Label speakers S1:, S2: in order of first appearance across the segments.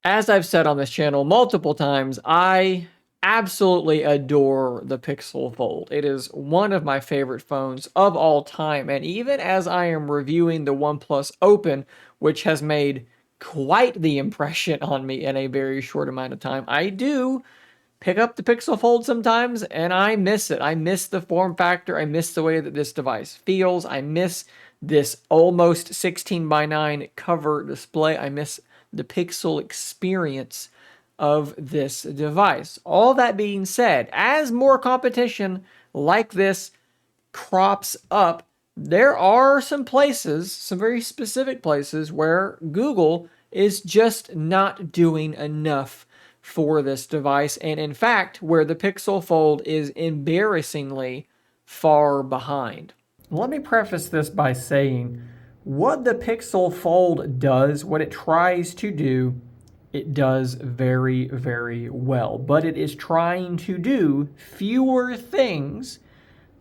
S1: As I've said on this channel multiple times, I absolutely adore the Pixel Fold. It is one of my favorite phones of all time. And even as I am reviewing the OnePlus Open, which has made quite the impression on me in a very short amount of time, I do pick up the Pixel Fold sometimes and I miss it. I miss the form factor. I miss the way that this device feels. I miss this almost 16 by 9 cover display. I miss the pixel experience of this device. All that being said, as more competition like this crops up, there are some places, some very specific places, where Google is just not doing enough for this device. And in fact, where the Pixel Fold is embarrassingly far behind. Let me preface this by saying what the Pixel Fold does, what it tries to do, it does very, very well. But it is trying to do fewer things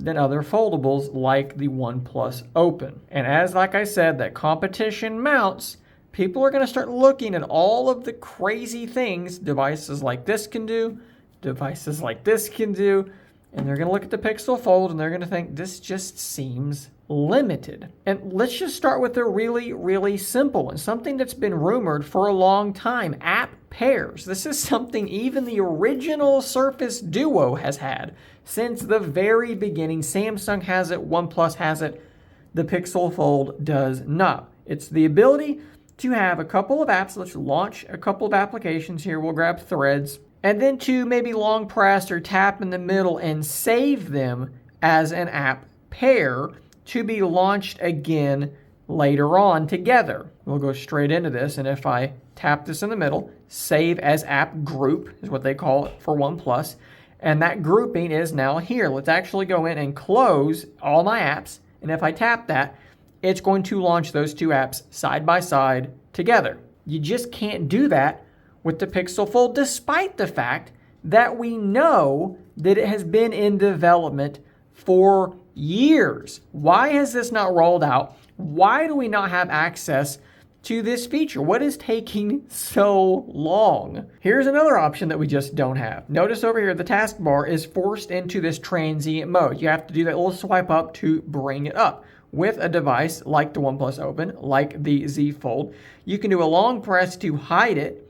S1: than other foldables like the OnePlus Open. And as like I said, that competition mounts, people are going to start looking at all of the crazy things devices like this can do, devices like this can do, and they're going to look at the Pixel Fold and they're going to think this just seems limited. And let's just start with a really, really simple one, something that's been rumored for a long time, app pairs. This is something even the original Surface Duo has had since the very beginning. Samsung has it, OnePlus has it, the Pixel Fold does not. It's the ability to have a couple of apps. Let's launch a couple of applications here. We'll grab Threads. And then to maybe long press or tap in the middle and save them as an app pair to be launched again later on together. We'll go straight into this. And if I tap this in the middle, save as app group is what they call it for OnePlus. And that grouping is now here. Let's actually go in and close all my apps. And if I tap that, it's going to launch those two apps side by side together. You just can't do that with the Pixel Fold, despite the fact that we know that it has been in development for years. Why has this not rolled out? Why do we not have access to this feature? What is taking so long? Here's another option that we just don't have. Notice over here, the taskbar is forced into this transient mode. You have to do that little swipe up to bring it up. With a device like the OnePlus Open, like the Z Fold, you can do a long press to hide it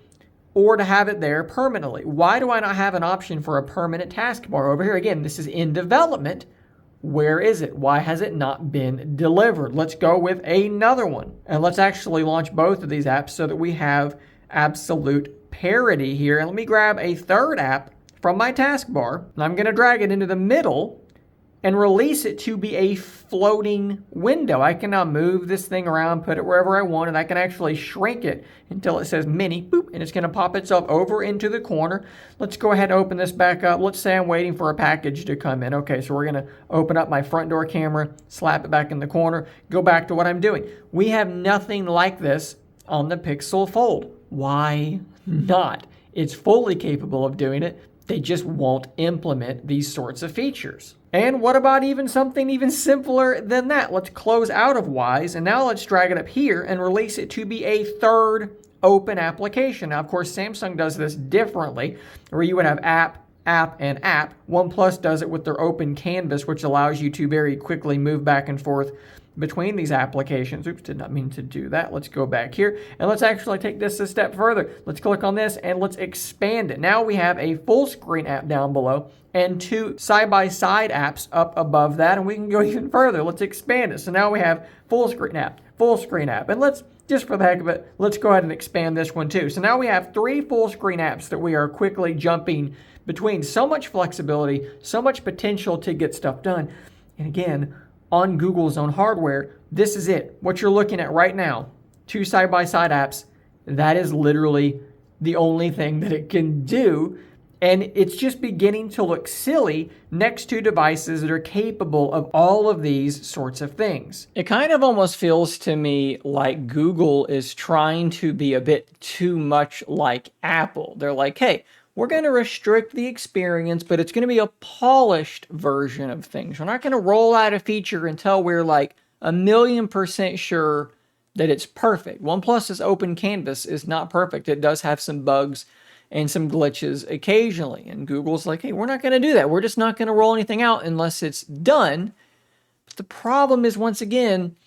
S1: or to have it there permanently. Why do I not have an option for a permanent taskbar over here? Again, this is in development. Where is it? Why has it not been delivered? Let's go with another one. And let's actually launch both of these apps so that we have absolute parity here. And let me grab a third app from my taskbar. And I'm going to drag it into the middle and release it to be a floating window. I can now move this thing around, put it wherever I want, and I can actually shrink it until it says mini, boop, and it's gonna pop itself over into the corner. Let's go ahead and open this back up. Let's say I'm waiting for a package to come in. Okay, so we're gonna open up my front door camera, slap it back in the corner, go back to what I'm doing. We have nothing like this on the Pixel Fold. Why not? It's fully capable of doing it. They just won't implement these sorts of features. And what about even something even simpler than that? Let's close out of Wise, and now let's drag it up here and release it to be a third open application. Now, of course, Samsung does this differently, where you would have app, and app. OnePlus does it with their open canvas, which allows you to very quickly move back and forth between these applications. Oops, did not mean to do that. Let's go back here and let's actually take this a step further. Let's click on this and let's expand it. Now we have a full screen app down below and two side-by-side apps up above that, and we can go even further. Let's expand it. So now we have full screen app, and let's, just for the heck of it, let's go ahead and expand this one too. So now we have three full screen apps that we are quickly jumping between. So much flexibility, so much potential to get stuff done. And again, on Google's own hardware, this is it. What you're looking at right now, two side-by-side apps, that is literally the only thing that it can do. And it's just beginning to look silly next to devices that are capable of all of these sorts of things. It kind of almost feels to me like Google is trying to be a bit too much like Apple. They're like, hey, we're going to restrict the experience, but it's going to be a polished version of things. We're not going to roll out a feature until we're like 1,000,000% sure that it's perfect. OnePlus's open canvas is not perfect. It does have some bugs and some glitches occasionally. And Google's like, hey, we're not going to do that. We're just not going to roll anything out unless it's done. But the problem is, once again,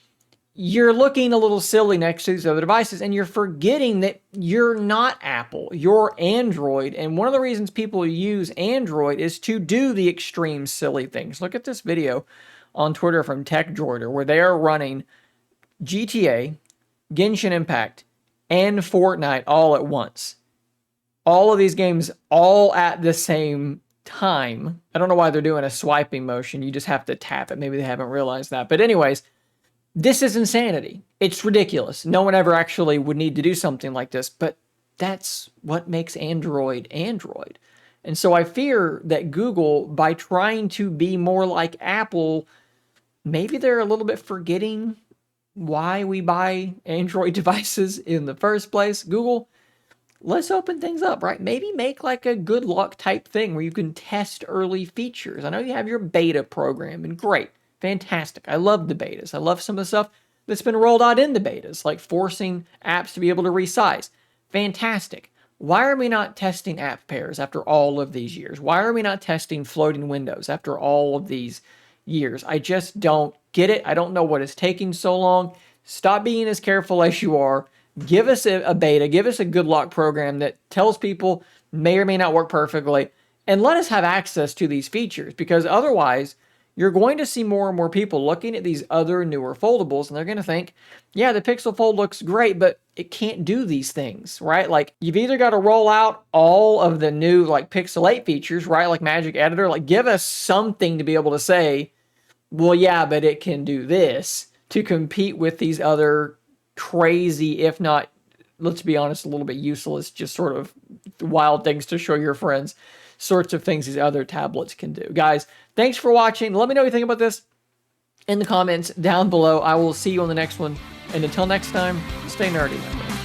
S1: you're looking a little silly next to these other devices, and you're forgetting that you're not Apple, you're Android. And one of the reasons people use Android is to do the extreme silly things. Look at this video on Twitter from TechJorder, where they are running GTA, Genshin Impact, and Fortnite all at once. All of these games all at the same time. I don't know why they're doing a swiping motion. You just have to tap it. Maybe they haven't realized that. But anyways, this is insanity. It's ridiculous. No one ever actually would need to do something like this, but that's what makes Android Android. And so I fear that Google, by trying to be more like Apple, maybe they're a little bit forgetting why we buy Android devices in the first place. Google, let's open things up, right? Maybe make like a good luck type thing where you can test early features. I know you have your beta program, and great. Fantastic. I love the betas. I love some of the stuff that's been rolled out in the betas, like forcing apps to be able to resize. Fantastic. Why are we not testing app pairs after all of these years? Why are we not testing floating windows after all of these years? I just don't get it. I don't know what is taking so long. Stop being as careful as you are. Give us a beta. Give us a good luck program that tells people may or may not work perfectly, and let us have access to these features, because otherwise you're going to see more and more people looking at these other newer foldables, and they're going to think, yeah, the Pixel Fold looks great, but it can't do these things, right? Like, you've either got to roll out all of the new, like, Pixel 8 features, right? Like Magic Editor, like, give us something to be able to say, well, yeah, but it can do this, to compete with these other crazy, if not, let's be honest, a little bit useless, just sort of wild things to show your friends, sorts of things these other tablets can do. Guys, thanks for watching. Let me know what you think about this in the comments down below. I will see you on the next one. And until next time, stay nerdy, my friends.